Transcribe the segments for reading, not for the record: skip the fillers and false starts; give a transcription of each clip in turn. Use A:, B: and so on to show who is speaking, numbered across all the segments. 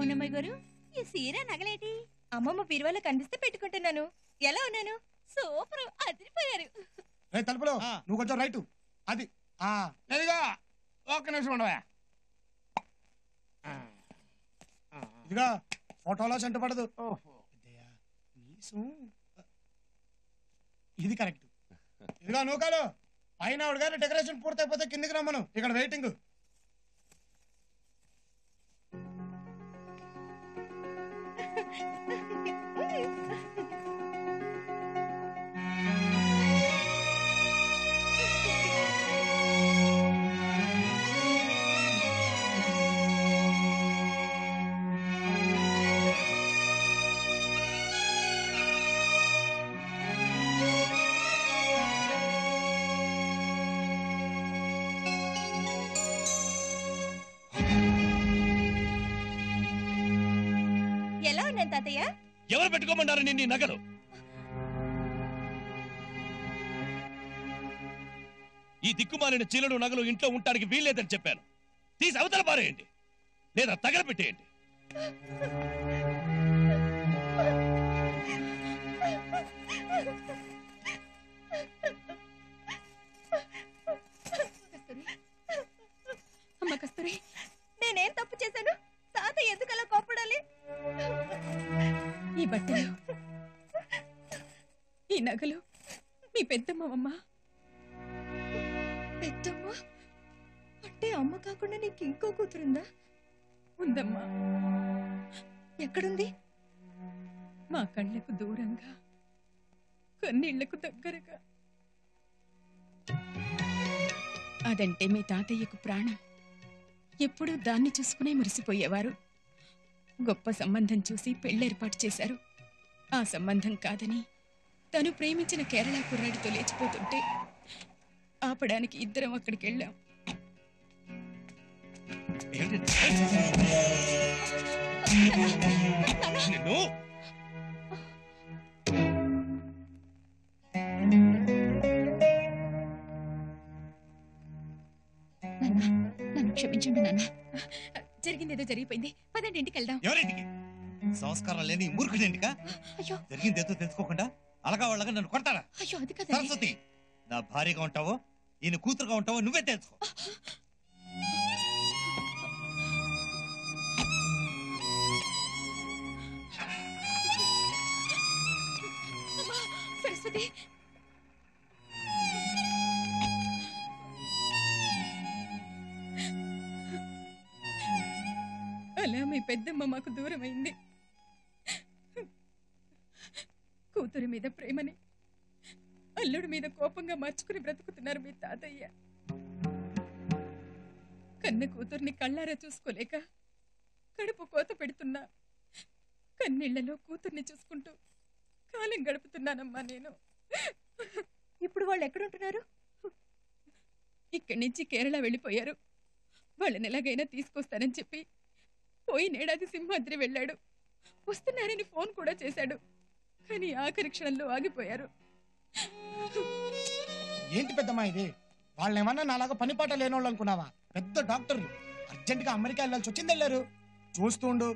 A: అవునమ్మాయి గారు, ఈ సీర నగలేటి?
B: అమ్మమ్మ బీరువాలో కనిపిస్తే పెట్టుకుంటున్నాను. ఎలా ఉన్నాను?
A: సూపర్, అదిరిపోయారు.
C: తలుపులో నువ్వు కొంచెం రైటు. అది ఇదిగా ఒక్క నిమిషం ఉండవా. ఇదిగా ఫోటోలో చెంట పడదు. ఇది కరెక్ట్. ఇదిగా నూకాలు పైన ఆవిడ గారు డెకరేషన్ పూర్తయిపోతే కిందికి రమ్మను, ఇక్కడ వెయిటింగ్.
B: ఎలా ఉన్నాను తాతయ్య?
D: ఎవరు పెట్టుకోమన్నారు నిన్ను నగలు? ఈ దిక్కుమాలిన చీలలు నగలు ఇంట్లో ఉండటానికి వీల్లేదని చెప్పాను. తీసి అవతల పారేయండి, లేదా తగలబెట్టేయండి.
B: అమ్మ కస్తూరి, నేనేం తప్పు చేశాను? తాతయ్య ఎందుకలా కోపడాలి? ఈ బట్టలు, ఈ నగలు మీ పెద్దమ్మ. పెద్దమ్మ అంటే అమ్మ కాకుండా నీకు ఇంకో కూతురుందా? ఉందమ్మా. ఎక్కడుంది? మా కళ్ళకు దూరంగా, కన్నీళ్లకు దగ్గరగా. అదంటే మీ తాతయ్యకు ప్రాణం. ఎప్పుడూ దాన్ని చూసుకునే మురిసిపోయేవారు. గొప్ప సంబంధం చూసి పెళ్లేర్పాటు చేశారు. ఆ సంబంధం కాదని తను ప్రేమించిన కేరళ కుర్రాడితో లేచిపోతుంటే ఆపడానికి ఇద్దరం అక్కడికి వెళ్ళాం. నన్ను క్షమించండి నాన్న. జరిగిందేదో జరిగిపోయింది. పదండి ఇంటికి వెళ్దాం.
E: ఎవరింటికి? సంస్కారం లేని మూర్ఖుడింటికా?
B: అయ్యో,
E: జరిగిందేదో తెలుసుకోకుండా అలగా వాళ్ళగా నన్ను కొడతారా?
B: అయ్యో అది కదా.
E: సరస్వతి, నా భార్యగా ఉంటావో ఈయన కూతురుగా ఉంటావో నువ్వే తెలుసుకో.
B: సరస్వతి, అలా మీ పెద్దమ్మ మాకు దూరమైంది. కూతురి మీద ప్రేమని అల్లుడి మీద కోపంగా మార్చుకుని బ్రతుకుతున్నారు మీ తాతయ్య. కన్న కూతుర్ని కళ్ళారా చూసుకోలేక కడుపు కోత పెడుతున్నా. కన్నీళ్లలో కూతుర్ని చూసుకుంటూ కాలం గడుపుతున్నానమ్మా నేను. ఇప్పుడు వాళ్ళు ఎక్కడుంటున్నారు? ఇక్కడి నుంచి కేరళ వెళ్ళిపోయారు. వాళ్ళని ఎలాగైనా తీసుకొస్తానని చెప్పి పోయినేడాది సింహాద్రి వెళ్ళాడు. వస్తున్నారని ఫోన్ కూడా చేశాడు. కానీ ఆఖరి క్షణంలో ఆగిపోయారు.
C: ఏంటి పెద్దమ్మా ఇది? వాళ్ళేమన్నా నాలాగా పని పాట లేనోళ్ళు అనుకున్నావా? పెద్ద డాక్టర్లు. అర్జెంట్ గా అమెరికా వెళ్ళాల్సి వచ్చింది, వెళ్ళారు. చూస్తుండు,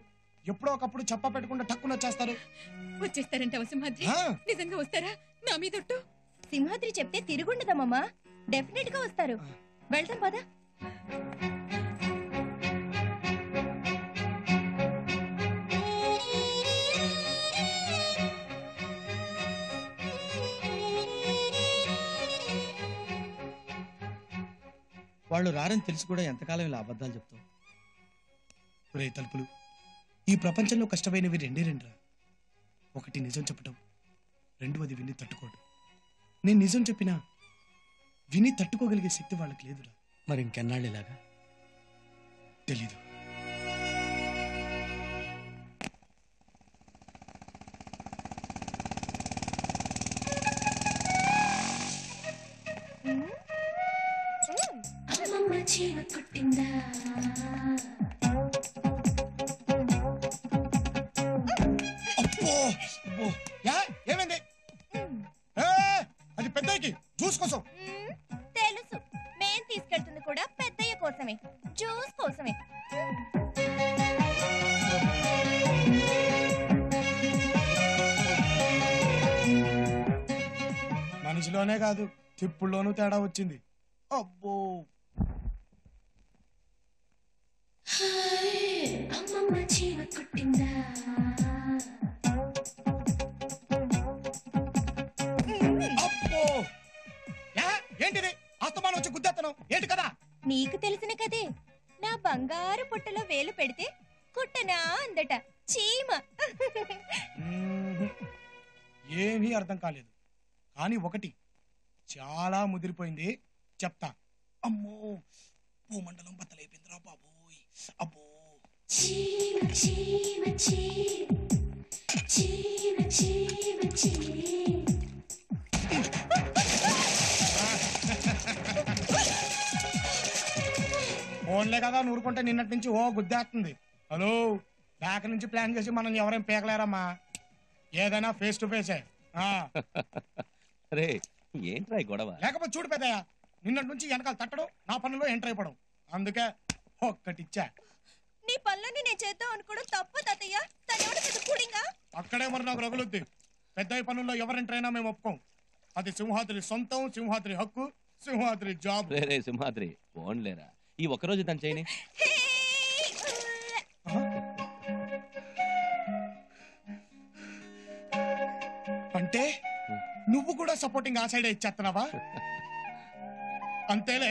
C: ఎప్పుడో ఒకప్పుడు చెప్ప పెట్టకుండా టక్కున వచ్చేస్తారు.
B: వచ్చేస్తారంట సింహాద్రి? నిజంగా వస్తారా? నా మీదొట్టు.
A: సింహాద్రి చెప్తే తిరుగుండదమ్మా. డెఫినెట్ గా వస్తారు. వెళ్తాం పదా.
F: వాళ్ళు రారని తెలిసి కూడా ఎంతకాలం ఇలా అబద్ధాలు చెప్తావు?
C: రే తలుపులు, ఈ ప్రపంచంలో కష్టమైనవి రెండే రెండురా. ఒకటి నిజం చెప్పటం, రెండవది విని తట్టుకోవడం. నేను నిజం చెప్పినా విని తట్టుకోగలిగే శక్తి వాళ్ళకి లేదురా.
F: మరి ఇంకెన్నాళ్ళు ఇలాగా?
C: తెలీదు. ఏమైంది? అది పెద్దకి జ్యూస్ కోసం.
A: తెలుసు, మేం తీసుకెళ్తుంది కూడా పెద్దయ్య కోసమే, జ్యూస్ కోసమే.
C: రుచిలోనే కాదు తిప్పుల్లోనూ తేడా వచ్చింది. అబ్బో అబ్బో ఏంటిది అస్తమానం వచ్చి గుద్దేత్తనం ఏంటి కదా?
A: నీకు తెలిసిన కదే, నా బంగారు పుట్టలో వేలు పెడితే కుట్టనా అందట చీమ.
C: ఏమీ అర్థం కాలేదు. కానీ ఒకటి చాలా ముదిరిపోయింది చెప్తా. అమ్మో భూమండలం బద్దలైపోయిందిరా బాబోయ్. అబ్బో ఫోన్లే కదా నూరుకుంటే నిన్నటి నుంచి ఓ గుద్దేస్తుంది. హలో బ్యాక్ నుంచి ప్లాన్ చేసి మనం ఎవరేం పీకలేరమ్మా. ఏదైనా ఫేస్ టు ఫేసే.
D: రే ఏంట్రా ఈ గొడవ?
C: లేకపోతే చూడు పెద్దయ్య, నిన్నటి నుంచి వెనకాల తట్టడం, నా పనుల్లో ఎంటర్ అయిపోవడం. అందుకే ఒక్కటిచ్చా.
A: నీ పనులన్నీ నేను చేద్దాం అనుకోవడం తప్పు తాతయ్య. తనెవడు పెద్ద కూడింగా?
C: అక్కడే మరి నాకు రగులుద్ది. పెద్దయ్య పనుల్లో ఎవరెంటర్ అయినా మేము ఒప్పుకోం. అది సింహాద్రి సొంతం, సింహాద్రి హక్కు, సింహాద్రి జాబ్.
D: రే సింహాద్రి పోన్లేరా, ఈ ఒక్కరోజు దాన్ని చేయని.
C: అంటే నువ్వు కూడా సపోర్టింగ్ ఆ సైడ్ ఇచ్చేస్తున్నావా? అంతేలే,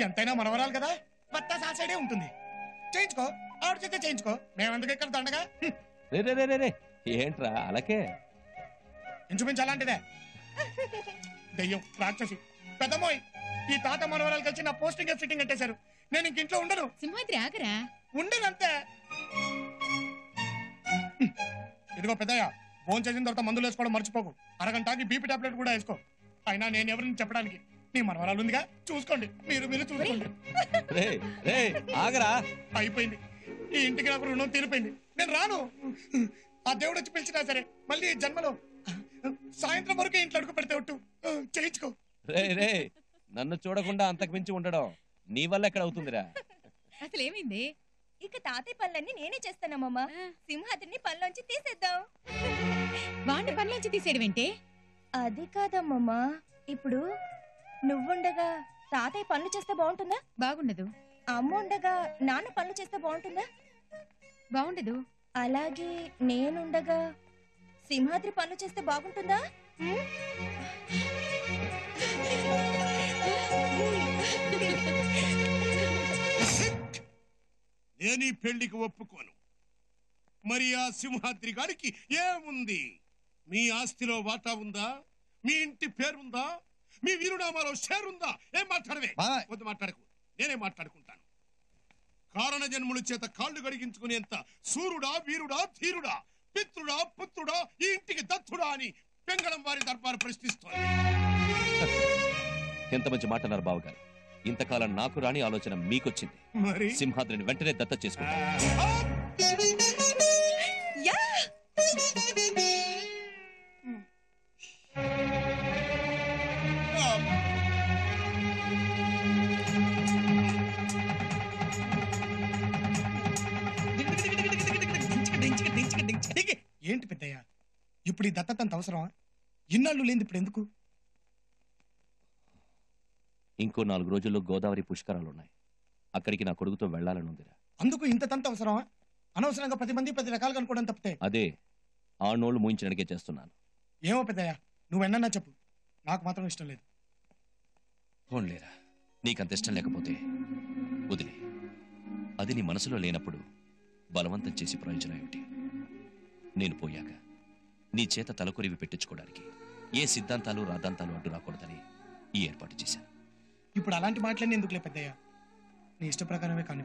C: ఎంతైనా మనవరాలు కదా, బత్తాస్ ఆ సైడే ఉంటుంది. చేయించుకో, ఆవిడ చేస్తే చేయించుకో. మేమెందుకు ఇక్కడ దండగా?
D: రే రే రే రే ఏంట్రా అలాగే?
C: ఇంచుమించు అలాంటిదే. దెయ్యం, రాక్షసి, పెద్దమ్మోయ్, ఈ తాత మనవరాలు కలిసి నా పోస్టింగ్ ఫిట్టింగ్ కట్టేశారు. నేను ఇంక ఇంట్లో ఉండను.
B: సింహాద్రి ఆగరా.
C: ఉండనంతే. ఇదిగో పెద్దయ్య, ఫోన్ చేసిన తర్వాత మందులు వేసుకోవడం మర్చిపోకు. అరగంటకి బీపీ టాబ్లెట్ కూడా వేసుకో. అయినా నేను ఎవరిని చెప్పడానికి, నీ మనవరాలు ఉందిగా, చూసుకోండి. మీరు చూసుకోండి.
D: ఆగరా,
C: అయిపోయింది. ఈ ఇంటికి నాకు రుణం తీరిపోయింది. నేను రాను. ఆ దేవుడు వచ్చి పిలిచినా సరే మళ్ళీ ఈ జన్మలో సాయంత్రం వరకు ఇంట్లో అడుగు పెడితే ఒట్టు చేయించుకో.
D: రే నన్ను చూడకుండా అంతకు మించి ఉండడం నీ వల్ల ఎక్కడ అవుతుందిరా?
B: అసలేమైంది?
A: ఇక తాతయ్య పనులన్నీ నేనే చేస్తానమ్మా. సింహాద్రిని పనిలోంచి తీసేద్దాం.
B: వాడిని పనిలోంచి తీసేయడమేంటే?
A: అది కాదమ్మమ్మా, ఇప్పుడు నువ్వుండగా తాతయ్య పనులు చేస్తే బాగుంటుందా?
B: బాగుండదు.
A: అమ్మ ఉండగా నాన్న పనులు చేస్తే బాగుంటుందా?
B: బాగుండదు.
A: అలాగే నేనుండగా సింహాద్రి పనులు చేస్తే బాగుంటుందా?
G: నేను ఈ పెళ్లికి ఒప్పుకోను. మరి ఆ సింహాద్రి గారికి ఏముంది? మీ ఆస్తిలో వాటా ఉందా? మీ ఇంటి పేరుందా? మీ వీరునామాలో షేరుందా? ఏం మాట్లాడవే? వద్దు, మాట్లాడకు. నేనే మాట్లాడుకుంటాను. కారణ జన్ముల చేత కాళ్ళు గడిగించుకునేంత సూర్యుడా, వీరుడా, ధీరుడా, పిత్రుడా, పుత్రుడా, ఈ ఇంటికి దత్తుడా అని పెంగళం వారి దర్బారు ప్రశ్నిస్తోంది.
D: ఎంత మంచి మాట అన్నారు బావగారు. ఇంతకాలం నాకు రాని ఆలోచన మీకొచ్చింది.
G: మరి
D: సింహాద్రిని వెంటనే దత్త చేసుకుంటాను.
C: ఏంటి పెద్దయ్య, ఇప్పుడు ఈ దత్తత అంత అవసరమా? ఇన్నాళ్ళు లేని ఇప్పుడు ఎందుకు?
D: ఇంకో 4 రోజుల్లో గోదావరి పుష్కరాలున్నాయి. అక్కడికి నా కొడుకుతో వెళ్లాలని ఉందిరా.
C: అందుకు ఇంత తంత అవసరమా? అనవసరంగా 10 మంది 10 రకాలుగా అనుకోవడం తప్పితే.
D: అదే ఆ నోళ్లు మూయించడానికే చేస్తున్నాను.
C: ఏమో పెద్దయ్య, నువ్వెన్నా చెప్పు, నాకు మాత్రం ఇష్టం లేదు.
D: పోన్లేరా, నీకంత ఇష్టం లేకపోతే వదిలే. అది నీ మనసులో లేనప్పుడు బలవంతం చేసి ప్రయోజనం ఏమిటి? నేను పోయాక నీ చేత తలకొరివి పెట్టించుకోవడానికి ఏ సిద్ధాంతాలు రాద్ధాంతాలు అడ్డు రాకూడదని ఈ ఏర్పాటు చేశాను.
C: ఇప్పుడు అలాంటి మాటలన్నీ ఎందుకులే పెద్దయ్య, నీ ఇష్ట ప్రకారమే కాని.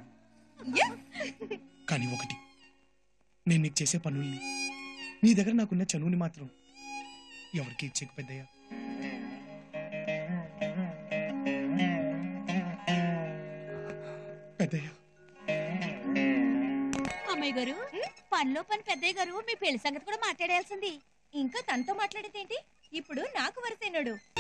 C: కానీ ఒకటి, నేను నీకు చేసే పనుల్ని, నీ దగ్గర నాకున్న చనువుని మాత్రం ఎవరికి ఇచ్చేకు పెద్దయ్య. పెద్దయ్య,
A: అమ్మాయి గారు, పనిలో పని పెద్దయ్య గారు మీ పెళ్లి సంగతి కూడా మాట్లాడాల్సింది. ఇంకా తనతో మాట్లాడేదేంటి? ఇప్పుడు నాకు వరసైనాడు.